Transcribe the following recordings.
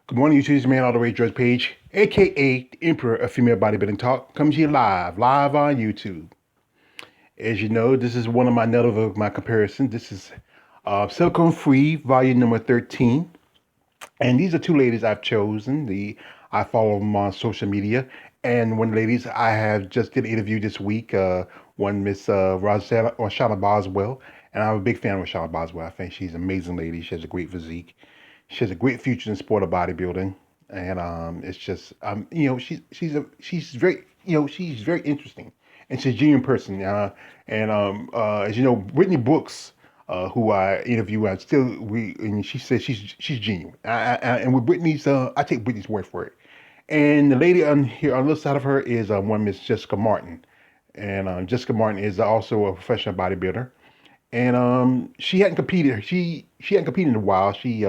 Good morning, YouTube. It's Man All the Way George Page, aka the Emperor of Female Bodybuilding Talk, comes to you live on YouTube. As you know, this is one of my comparisons. This is Silicone Free, volume number 13. And these are two ladies I've chosen. I follow them on social media. And one ladies I have just did an interview this week. One Miss Reshanna Boswell. And I'm a big fan of Reshanna Boswell. I think she's an amazing lady. She has a great physique. She has a great future in sport of bodybuilding. And it's just she's very interesting, and she's a genuine person. As you know, Brittany Brooks, who I interview, and she says she's genuine. And with Brittany's, I take Brittany's word for it. And the lady on here on the other side of her is one Miss Jessica Martin, and Jessica Martin is also a professional bodybuilder. And she hadn't competed. She hadn't competed in a while. She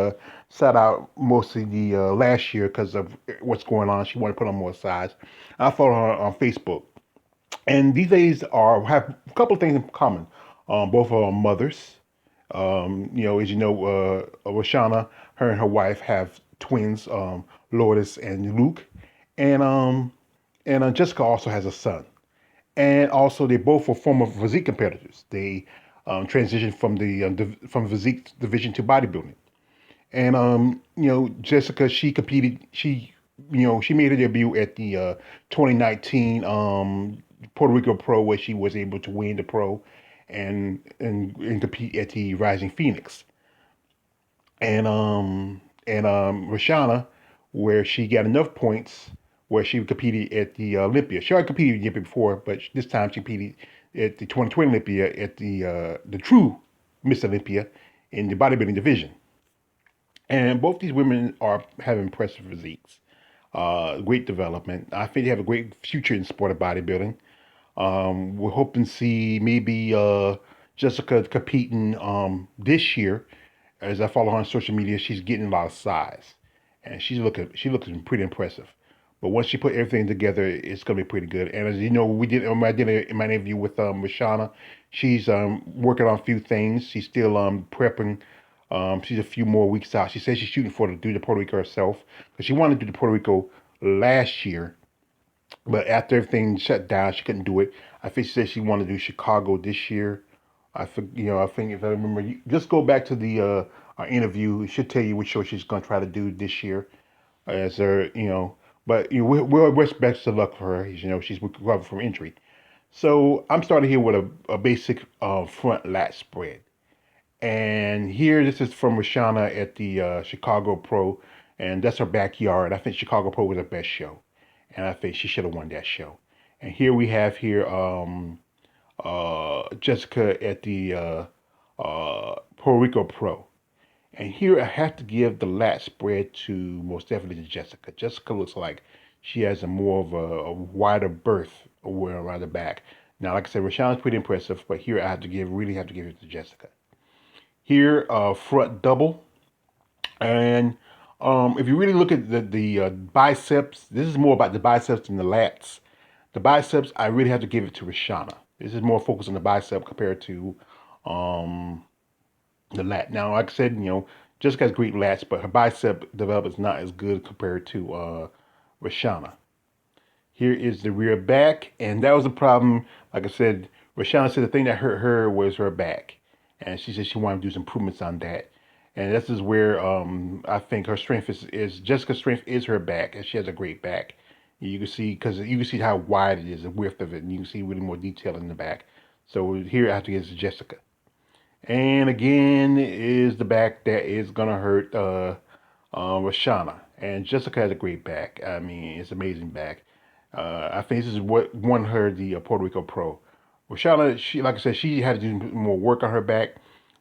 sat out mostly the last year because of what's going on. She wanted to put on more size. I follow her on Facebook, and these ladies are have a couple of things in common. Both are mothers. As you know, Reshanna, her and her wife have twins, Lourdes and Luke, and Jessica also has a son. And also, they both were former physique competitors. They transitioned from the from physique division to bodybuilding. And Jessica, she competed. She made her debut at the 2019 Puerto Rico Pro, where she was able to win the pro and compete at the Rising Phoenix. And Reshanna, where she got enough points where she competed at the Olympia. She already competed in the Olympia before, but this time she competed at the 2020 Olympia at the true Miss Olympia in the bodybuilding division. And both these women are have impressive physiques, great development. I think they have a great future in sport of bodybuilding. We're hoping to see maybe Jessica competing this year. As I follow her on social media, she's getting a lot of size, and she looking pretty impressive. But once she put everything together, it's gonna be pretty good. And as you know, I did in my interview with Reshanna. She's working on a few things. She's still prepping. She's a few more weeks out. She says she's shooting for to do the Puerto Rico herself because she wanted to do the Puerto Rico last year, but after everything shut down, she couldn't do it. I think she said she wanted to do Chicago this year. I think if I remember, just go back to the our interview. It should tell you which show she's going to try to do this year. As her, but we're wish best of luck for her. She's recovering from injury. So I'm starting here with a basic front lat spread. And here, this is from Reshanna at the Chicago Pro, and that's her backyard. I think Chicago Pro was her best show, and I think she should have won that show. And here we have Jessica at the Puerto Rico Pro. And here I have to give the lat spread to most definitely to Jessica. Jessica looks like she has a more of a wider berth around the back. Now, like I said, Rashawn's pretty impressive, but here I have to really have to give it to Jessica. Here, front double. And if you really look at the biceps, this is more about the biceps than the lats. The biceps, I really have to give it to Reshanna. This is more focused on the bicep compared to um, the lat. Now, like I said, Jessica has great lats, but her bicep development is not as good compared to Reshanna. Here is the rear back, and that was a problem. Like I said, Reshanna said the thing that hurt her was her back, and she said she wanted to do some improvements on that. And this is where I think her strength is Jessica's strength is her back, and she has a great back. You can see because you can see how wide it is, the width of it, and you can see really more detail in the back. So here I have to give it to Jessica. And again is the back that is gonna hurt Reshanna. And Jessica has a great back. I mean, it's amazing back. I think this is what won her the Puerto Rico Pro. Reshanna, she like I said, she had to do more work on her back.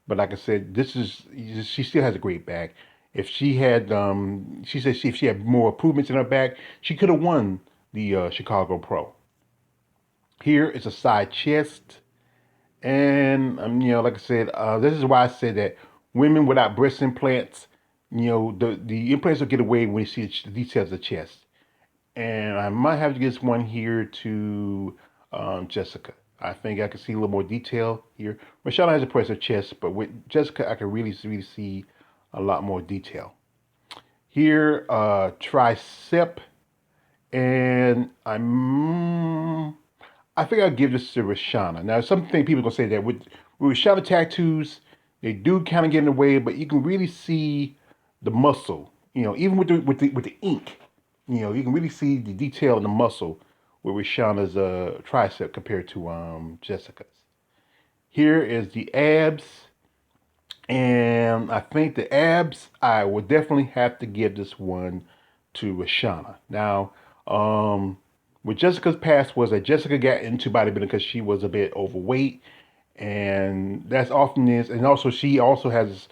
But like I said, this is she still has a great back. If she had, she said if she had more improvements in her back, she could have won the Chicago Pro. Here is a side chest. And like I said, this is why I said that women without breast implants, the implants will get away when you see the details of the chest. And I might have to get this one here to Jessica. I think I can see a little more detail here. Michelle has a impressive chest, but with Jessica, I can really see a lot more detail. Here, tricep, and I think I'll give this to Reshanna. Now, something people gonna say that with Reshanna tattoos, they do kind of get in the way, but you can really see the muscle. Even with the ink, you can really see the detail in the muscle with Reshanna's tricep compared to Jessica's. Here is the abs, and I think the abs, I would definitely have to give this one to Reshanna. Now, um, with Jessica's past was that Jessica got into bodybuilding because she was a bit overweight, and that's often is, and also she also has,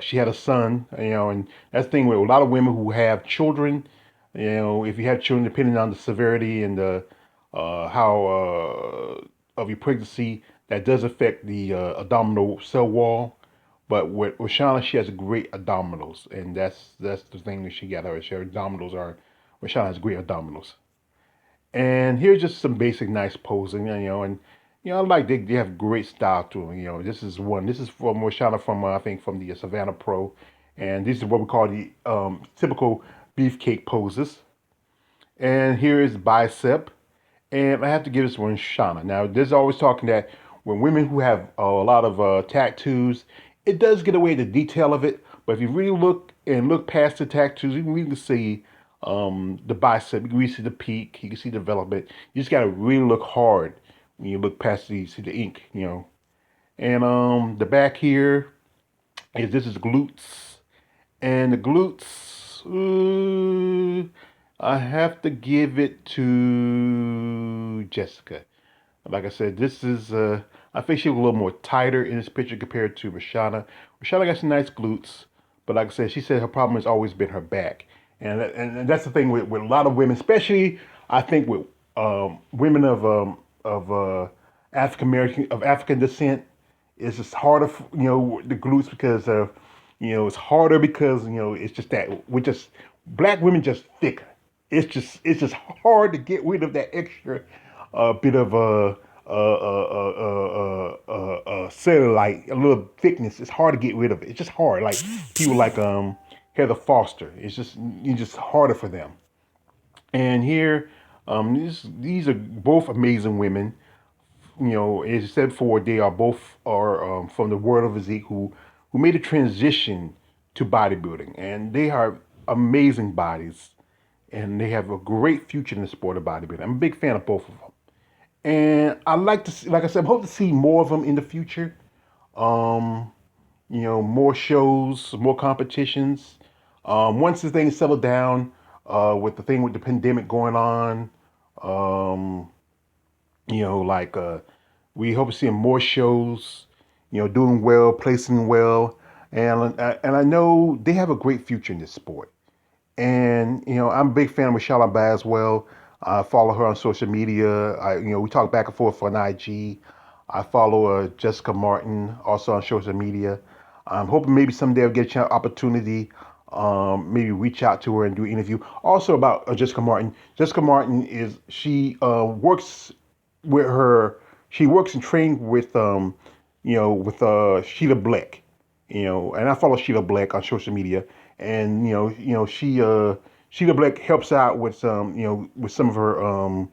she had a son, and that's the thing with a lot of women who have children, if you have children, depending on the severity and the how of your pregnancy, that does affect the abdominal cell wall. But with Shauna, she has great abdominals, and that's the thing that she got her. Her abdominals are. Shauna has great abdominals. And here's just some basic nice posing, and I like they have great style to them. This is one. This is from Shauna from I think from the Savannah Pro, and these are what we call the typical beefcake poses. And here is bicep. And I have to give this one Shauna. Now, there's always talking that when women who have a lot of tattoos, it does get away the detail of it. But if you really look past the tattoos, you can really see the bicep. You can really see the peak. You can see the development. You just gotta really look hard when you look past see the ink. And the back here is this is glutes. And the glutes, I have to give it to Jessica. Like I said, this is, I think she was a little more tighter in this picture compared to Reshanna. Reshanna got some nice glutes, but like I said, she said her problem has always been her back. And that's the thing with a lot of women, especially I think with women of African American, of African descent, it's just harder, the glutes because of, it's harder because, it's just that we're just, black women just thicker. It's just hard to get rid of that extra bit of cellulite, a little thickness. It's hard to get rid of it. It's just hard. Like people like Heather Foster. It's just harder for them. And here, these are both amazing women. As I said before, they are both are from the world of physique who made a transition to bodybuilding, and they are amazing bodies, and they have a great future in the sport of bodybuilding. I'm a big fan of both of them, and I like to see, like I said, I hope to see more of them in the future. Um, more shows, more competitions. Once the thing settled down, with the thing with the pandemic going on, um, like we hope to see more shows, doing well, placing well, and I know they have a great future in this sport. And I'm a big fan of Michelle Boswell. I follow her on social media. We talk back and forth on IG. I follow Jessica Martin also on social media. I'm hoping maybe someday I'll get a chance, opportunity, maybe reach out to her and do an interview. Also about Jessica Martin. Jessica Martin is she works with her. She works and trains with Sheila Black, and I follow Sheila Black on social media, and Sheila Black helps out with with some of her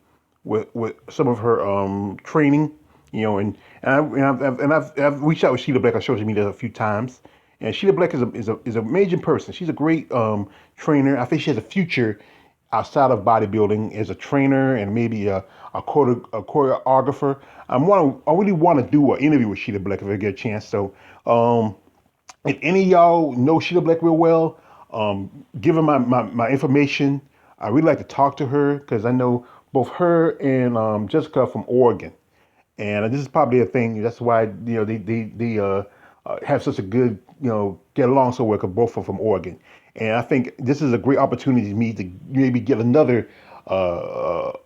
with some of her training, and I've reached out with Sheila Black on social media a few times, and Sheila Black is a amazing person. She's a great trainer. I think she has a future outside of bodybuilding as a trainer and maybe a choreographer. I really want to do an interview with Sheila Black if I get a chance. So if any of y'all know Sheila Black real well, give her my information. I really like to talk to her because I know both her and Jessica from Oregon, and this is probably a thing. That's why they have such a good get along so well because both are from Oregon, and I think this is a great opportunity for me to maybe get another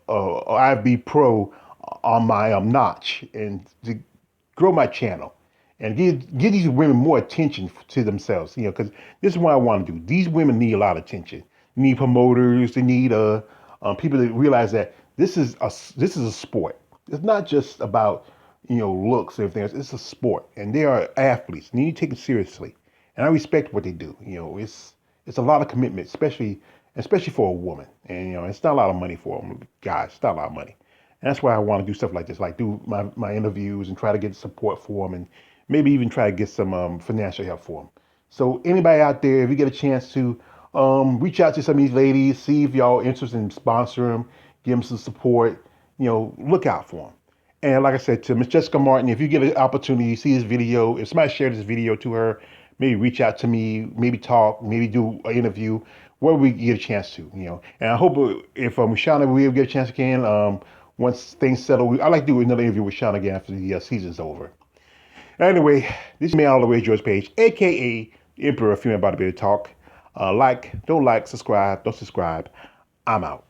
IFB Pro on my notch and to grow my channel and give these women more attention to themselves. Because this is what I want to do. These women need a lot of attention. They need promoters. They need people that realize that this is a sport. It's not just about looks and everything else. It's a sport, and they are athletes. And you need to take it seriously. And I respect what they do. It's a lot of commitment, especially for a woman. And it's not a lot of money for them guys. It's not a lot of money. And that's why I want to do stuff like this, like do my interviews and try to get support for them, and maybe even try to get some financial help for them. So anybody out there, if you get a chance to reach out to some of these ladies, see if y'all interested in sponsoring them, give them some support. Look out for them. And like I said, to Miss Jessica Martin, if you get an opportunity, you see this video, if somebody share this video to her, maybe reach out to me, maybe talk, maybe do an interview, where we get a chance to. And I hope if Reshanna, we'll get a chance again. Once things settle, I like to do another interview with Sean again after the season's over. Anyway, this is me all the way, George Page, aka the Emperor of Female Bodybuilder Talk. Don't like, subscribe, don't subscribe. I'm out.